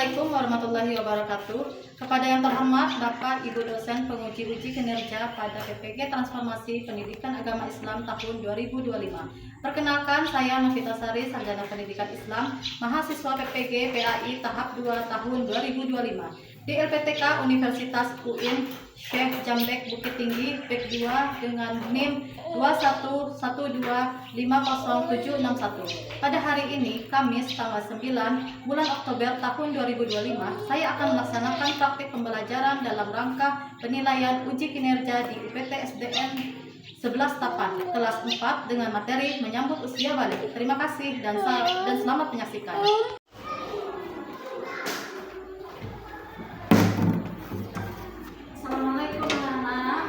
Assalamualaikum warahmatullahi wabarakatuh. Kepada yang terhormat Bapak Ibu dosen penguji uji kinerja pada PPG Transformasi Pendidikan Agama Islam tahun 2025. Perkenalkan, saya Novita Sari, Sarjana Pendidikan Islam, mahasiswa PPG PAI tahap 2 tahun 2025 di LPTK Universitas UIN Syekh Jambek Bukit Tinggi Bek 2 dengan NIM 211250761. Pada hari ini, Kamis tanggal 9 bulan Oktober tahun 2025, saya akan melaksanakan praktik pembelajaran dalam rangka penilaian uji kinerja di UPT SDN 11 Tapan, kelas 4 dengan materi menyambut usia balik. Terima kasih dan selamat menyaksikan. Assalamualaikum anak-anak.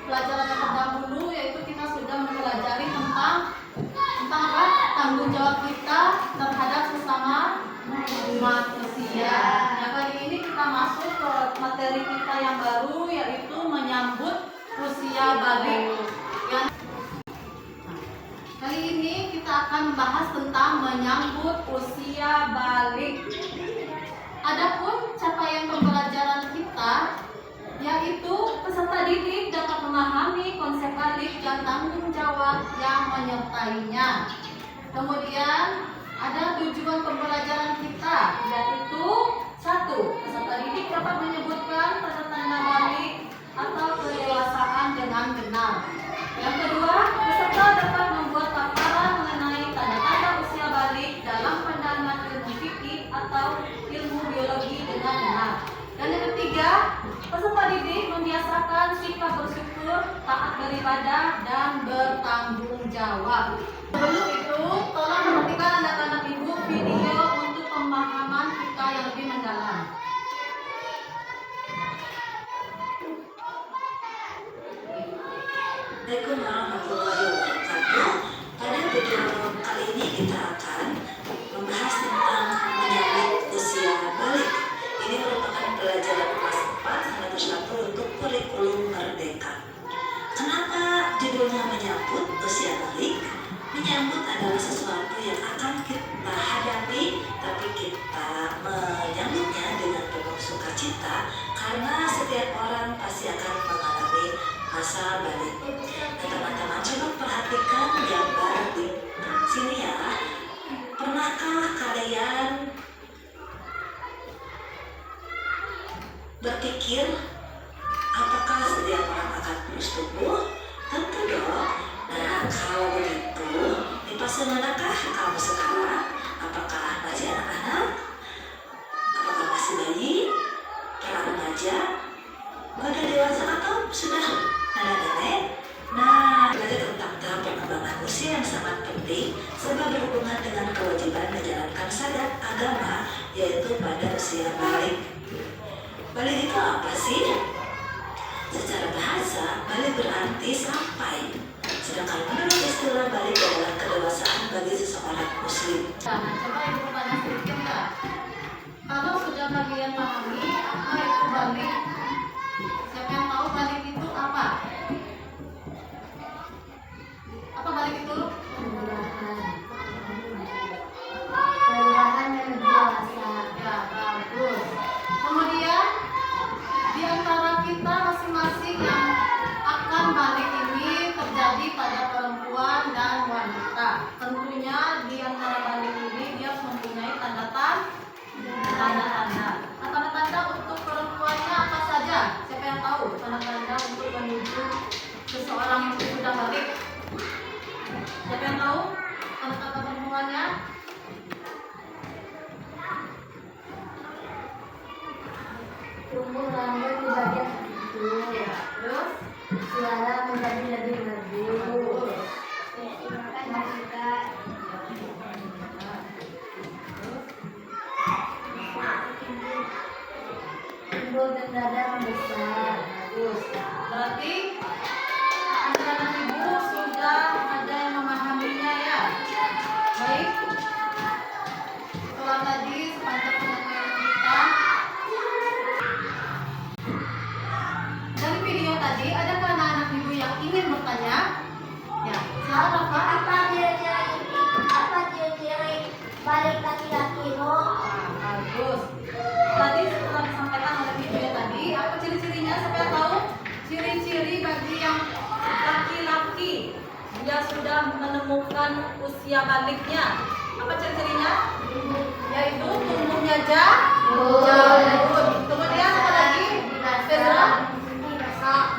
Pelajaran yang terdahulu yaitu kita sudah mempelajari tentang apa? Tanggung jawab kita terhadap sesama manusia. Nah, kali ini kita masuk ke materi kita yang baru yaitu menyambut usia balik. Kali ini kita akan membahas tentang menyambut usia balik. Adapun capaian pembelajaran kita balik dan tanggung jawab yang menyertainya. Kemudian ada tujuan pembelajaran kita, yaitu 1. Peserta didik dapat menyebutkan tanda-tanda balik atau kedewasaan dengan benar. Yang kedua, peserta dapat membuat paparan mengenai tanda-tanda usia balik dalam pandangan ilmu fikih atau ilmu biologi dengan benar. Dan yang ketiga, peserta didik membiasakan sikap bersyukur, taat beribadah, dan bertanggung jawab. Sebelum itu, tolong perhatikan anak-anak ibu video untuk pemahaman kita yang lebih mendalam. Assalamualaikum warahmatullahi wabarakatuh. Pada video kali ini kita akan membahas tentang menyambut usia balik. Ini merupakan pelajaran kelas 4 semester 1 untuk kurikulum merdeka. Kenapa judulnya menyambut usia balik? Menyambut adalah sesuatu yang akan kita hadapi, tapi kita menyambutnya dengan penuh sukacita karena setiap orang pasti akan mengalami masa balik. Teman-teman coba perhatikan gambar di sini ya. Pernahkah kalian berpikir apakah setiap orang akan terus tumbuh? Tentu dong. Nah, kalau begitu, di fase manakah kamu sekarang? Apakah masih anak-anak? Apakah masih bayi? Pra remaja? Udah dewasa atau sudah nenek-nenek? Nah, belajar tentang tahap perkembangan usia yang sangat penting sebab berhubungan dengan kewajiban menjalankan syariat agama, yaitu pada usia balik. Balik itu apa sih? Secara bahasa, balik berarti sampai. Sedangkan menurut istilah balik adalah kedewasaan bagi seseorang muslim. Nah, coba ibu tanya sedikit ya. Kalau sudah kalian pahami apa itu balik, siapa yang tahu balik itu apa? Apa balik itu? Perubahan yang dewasa. Ya, bagus. Kemudian di antara kita masing-masing yang akan balik ini terjadi pada perempuan dan wanita. Tentunya di antara balik ini dia mempunyai tanda-tanda. Nah, tanda-tanda untuk perempuannya apa saja? Siapa yang tahu tanda-tanda untuk menuju seseorang yang sudah balik? Siapa yang tahu tanda-tanda perempuannya? Tumbuh rambut di bagian itu. Ya, terus Suara menjadi lebih merdu. bagus. Mata timbul dan dada membesar. Bagus. Berarti anak-anak ibu sudah ada yang memahaminya ya. Baik. Setelah tadi sepanjang pengertian kita dari video tadi, adakah anak-anak ibu yang ingin bertanya? Ya, silakan Rafa. Apa ciri-ciri balik laki-laki lo? Bagus. Tadi setelah disampaikan oleh video tadi, apa ciri-cirinya? Siapa yang tahu? Ciri-ciri bagi yang laki-laki dia sudah menemukan usia baliknya. Apa ciri-cirinya? Yaitu tumbuhnya jauh. Kemudian apa lagi? Fezra?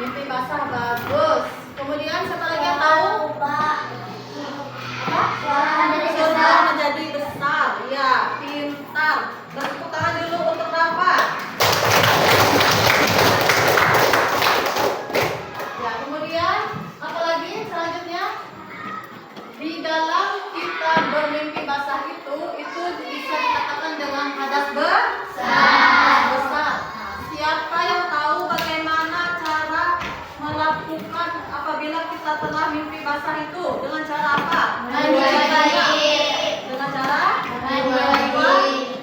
Mimpi basah. Bagus. Kemudian siapa lagi yang tahu? Sudah menjadi besar. Ya, pintar. Bertepuk tangan dulu untuk Rafa. Ya, kemudian apa lagi selanjutnya? Di dalam kita bermimpi basah itu bisa dikatakan dengan hadas besar. Besar. Nah, siapa yang tahu bagaimana cara melakukan apabila kita telah mimpi basah itu? Dengan cara apa? Dengan cara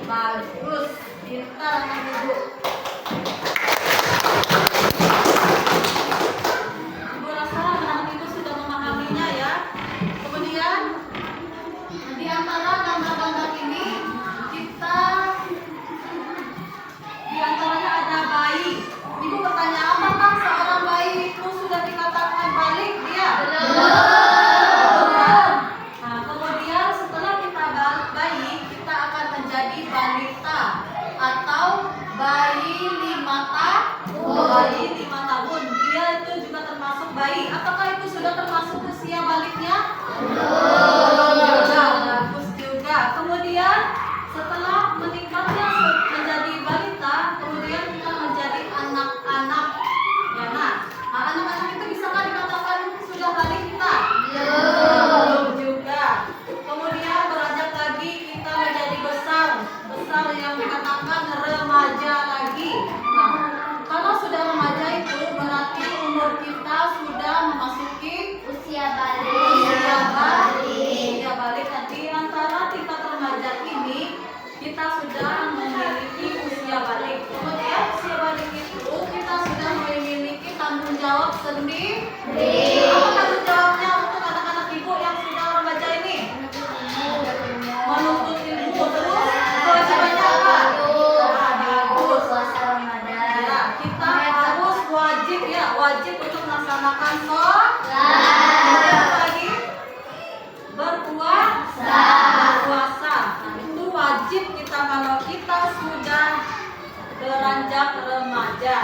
bagus, pintar anak ibu. Ibu rasa anak itu sudah memahaminya ya. Kemudian di antara gambar-gambar ini kita di antaranya ada bayi. Ibu bertanya, apakah seorang bayi itu sudah dikatakan balik dia? bayi 5 tahun. Dia itu juga termasuk bayi. Apakah itu sudah termasuk usia baliknya? Belum juga. Bagus juga. Kemudian setelah meningkatnya menjadi balita, kemudian kita menjadi anak-anak. Ya, nah, anak-anak itu bisakah dikatakan sudah balik kita? Belum juga. Kemudian beranjak lagi kita menjadi besar yang dikatakan remaja lagi. Nah, kalau sudah remaja itu berarti umur kita sudah memasuki Usia balik. usia balik. Nanti antara tingkat remaja ini kita sudah memiliki usia balik. Kemudian usia balik itu kita sudah memiliki tanggung jawab sendiri. Apa tanggung jawabnya untuk anak-anak ibu yang sudah remaja ini? Menuntut ilmu. Terus kewajibannya apa? Bagus. Puasa Ramadan. Ya, kita harus wajib untuk melaksanakan sholat. Kemudian apa lagi? Berpuasa. Nah, itu wajib kita kalau kita sudah beranjak remaja.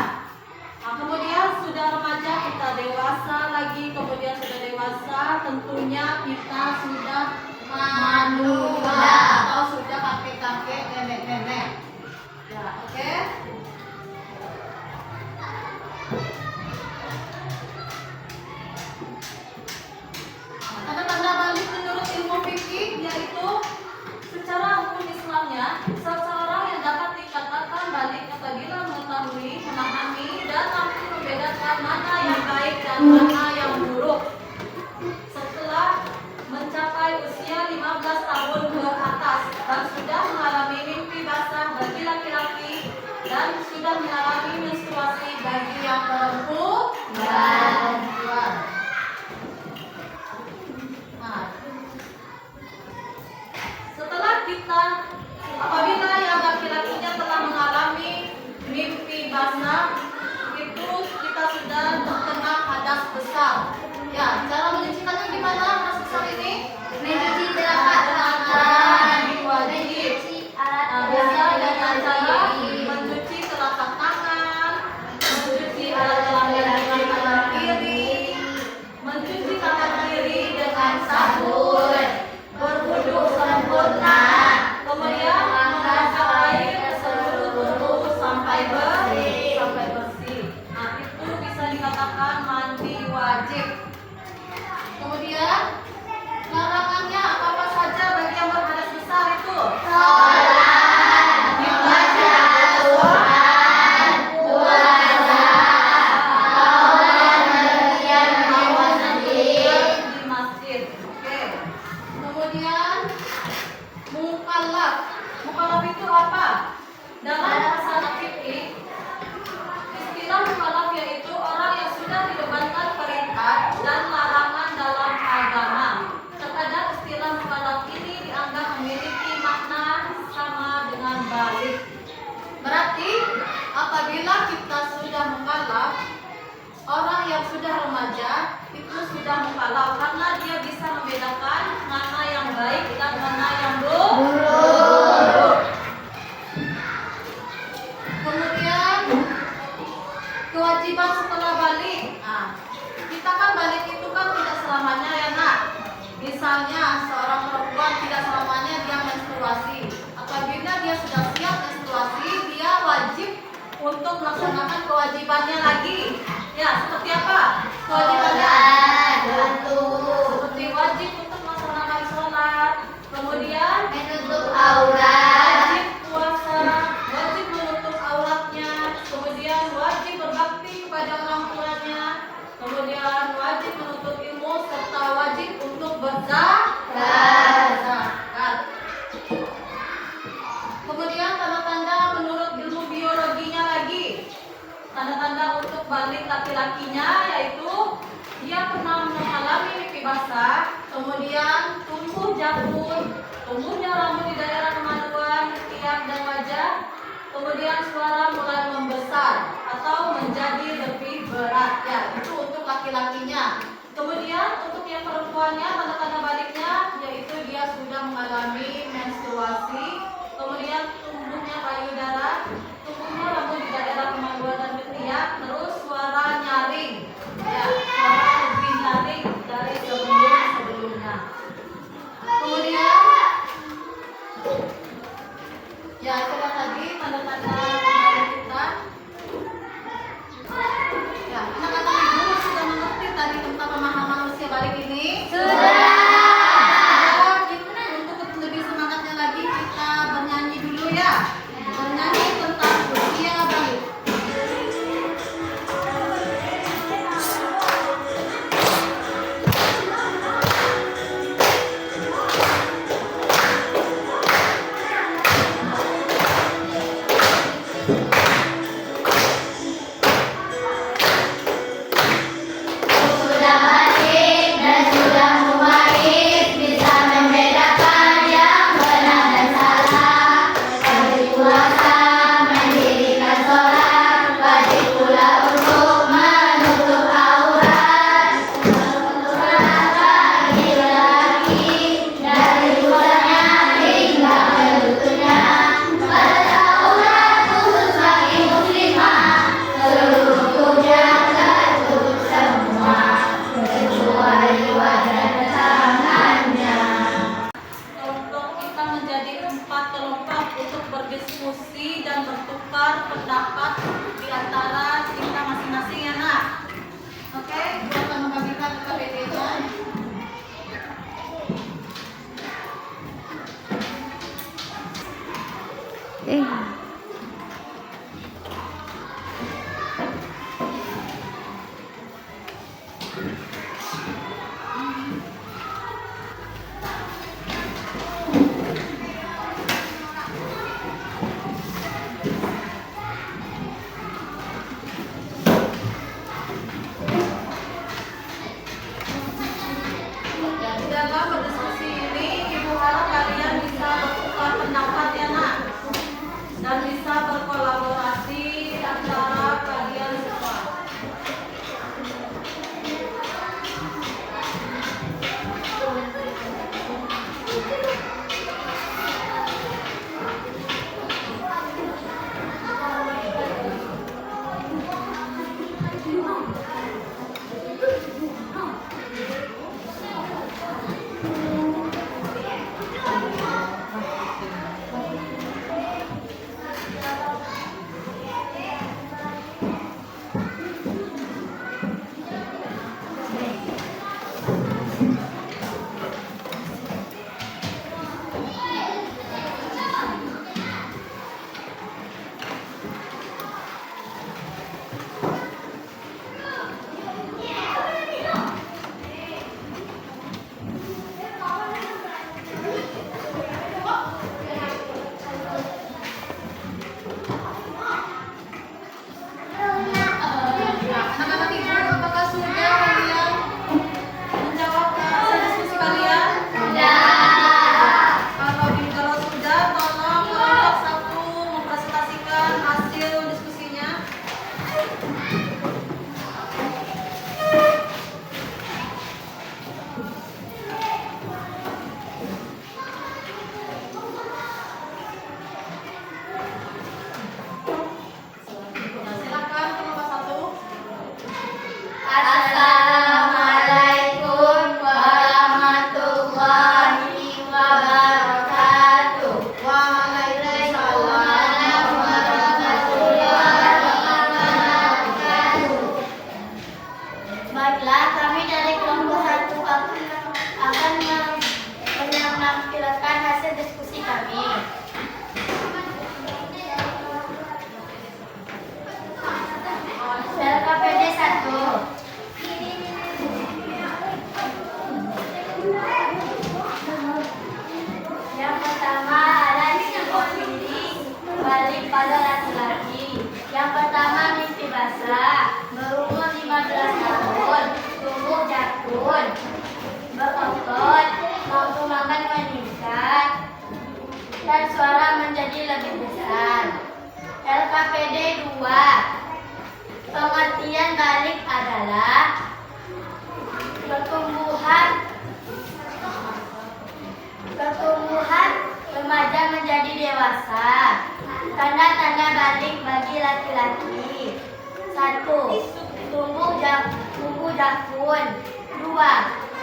Nah, kemudian sudah remaja kita dewasa lagi, kemudian sudah dewasa tentunya kita sudah manula atau sudah kakek-kakek, nenek-nenek. Ya, oke. Tanda-tanda balik menurut ilmu fikih yaitu secara hukum Islamnya seseorang yang dapat dikatakan balik apabila mengetahui, memahami dan mampu membedakan mana yang baik dan mana yang buruk setelah mencapai usia 15 tahun ke atas dan sudah mengalami mimpi basah bagi laki-laki dan sudah mengalami menstruasi bagi yang perempuan. Nah, setelah kita apabila yang laki-lakinya telah mengalami mimpi basah itu kita sudah terkena hadas besar. Ya, cara menyucikannya gimana hadas besar ini? Mencuci telapak tangan. Wajib. Mencuci alat Nah, bisa dengan cara mencuci telapak tangan, mencuci alat kelamin dengan tangan kiri, mencuci tangan kiri dengan sabun, berwudu sempurna, kemudian memasak air ke seluruh tubuh sampai bersih. Nah, itu bisa dikatakan mandi wajib. Kemudian larangannya apa saja bagi yang berhadas besar itu? Membaca Al-Quran, puasa, hawan nafsu di masjid. Oke. Kemudian mukallaf. Mukallaf itu apa? Dalam bahasa fikih, istilah mukallaf yaitu orang yang sudah dibebankan perintah dan larangan dalam agama. Terkadang istilah mukallaf ini dianggap memiliki makna sama dengan balik. Berarti apabila kita sudah mukallaf, orang yang sudah remaja itu sudah mukallaf karena dia bisa membedakan mana yang baik dan mana yang buruk. Kemudian kewajiban setelah balik. Nah, kita kan balik itu kan tidak selamanya ya nak. Misalnya seorang perempuan tidak selamanya dia menstruasi. Apabila dia sudah siap menstruasi, dia wajib untuk melaksanakan kewajibannya lagi. Ya, seperti apa? Kewajibannya seperti wajib untuk melaksanakan sholat, kemudian Menutup aurat. wajib puasa, wajib menutup auratnya, kemudian wajib berbakti kepada orang tuanya, kemudian wajib menuntut ilmu serta wajib untuk berzakat. Kemudian tanda-tanda menurut ilmu biologinya lagi. Tanda-tanda untuk balik laki-lakinya yaitu dia pernah mengalami mimpi basah, kemudian tumbuh janggut, tumbuhnya rambut di daerah kemaluan, ketiak dan wajah, kemudian suara mulai membesar atau menjadi lebih berat. Ya, itu untuk laki-lakinya. Kemudian untuk yang perempuannya tanda-tanda baliknya yaitu dia sudah mengalami menstruasi, kemudian tumbuhnya payudara, tumbuhnya rambut di daerah kemaluan dan ketiak, terus tukar pendapat di antara kita masing-masing ya nak. Oke, gue akan membagikan KPD-nya. Dalam berdiskusi ini, Ibu harap kalian bisa bertukar pendapat ya nak, dan bisa berkolaborasi antara kalian semua. Anak-anak ibu, apakah sudah kalian menjawab hasil diskusi kalian? Kalau sudah, tolong kelompok satu mempresentasikan hasil diskusinya. Nah, silakan kelompok satu. Assalamualaikum warahmatullahi wabarakatuh. Waalaikumsalam warahmatullahi wabarakatuh. Baiklah, kami dari kelompok satu akan menampilkan hasil diskusi kami. LKPD 1. Yang pertama ada opini balik pada laki-laki. Yang pertama mimpi basah, berumur 15 tahun, tumbuh jakun, berotot, mampu makan meningkat, dan suara menjadi lebih besar. LKPD 2. Pengertian balik adalah pertumbuhan remaja menjadi dewasa. Tanda-tanda balik bagi laki-laki. 1. Tumbuh jakun. 2.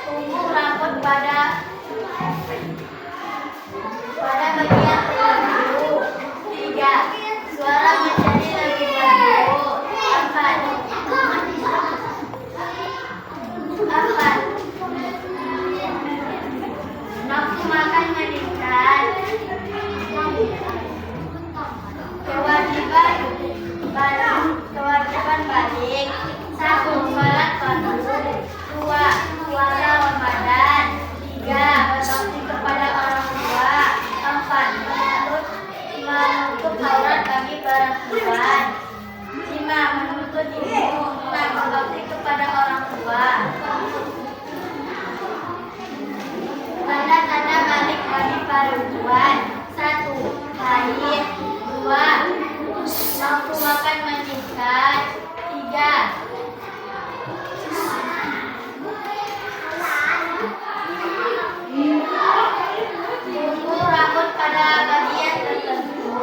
Tumbuh rambut pada bagian tertentu. 3. Suara menjadi lebih merdu. 4. Nafsu makan meningkat. Kewajiban balik. 1. Sholat fardu. 2. Puasa Ramadan. 3. Berbakti kepada orang tua. 4. Menutup aurat bagi perempuan. 5. Menuntut ilmu. 6. Berbakti kepada orang tua. Tanda-tanda balik bagi perempuan. 1. Haid. 2. Nafsu makan meningkat. 3. Tumbuh rambut pada bagian tertentu.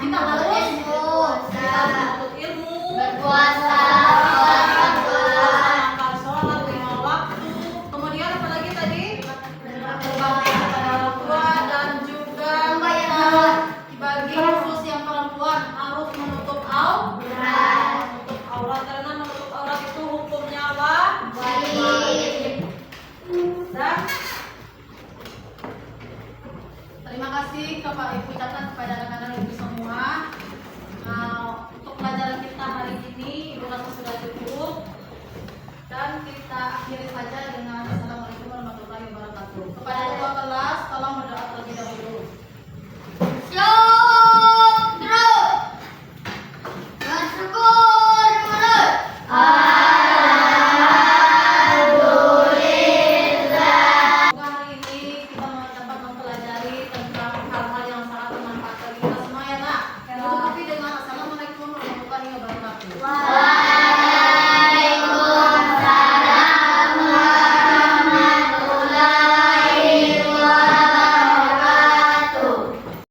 Kita harus menuntut ilmu, berpuasa, melaksanakan sholat 5 waktu. Kemudian apa lagi tadi? Berbakti kepada orang tua dan juga bagi khusus yang perempuan harus menutup aurat. Menutup aurat karena menutup aurat itu hukumnya wajib. Dan terima kasih kepada Ibu catat kepada anak-anak Ibu semua. Untuk pelajaran kita hari ini Ibu rasa sudah cukup dan kita akhiri saja dengan Assalamualaikum warahmatullahi wabarakatuh. Kepada ketua kelas tolong berdoa terlebih dahulu.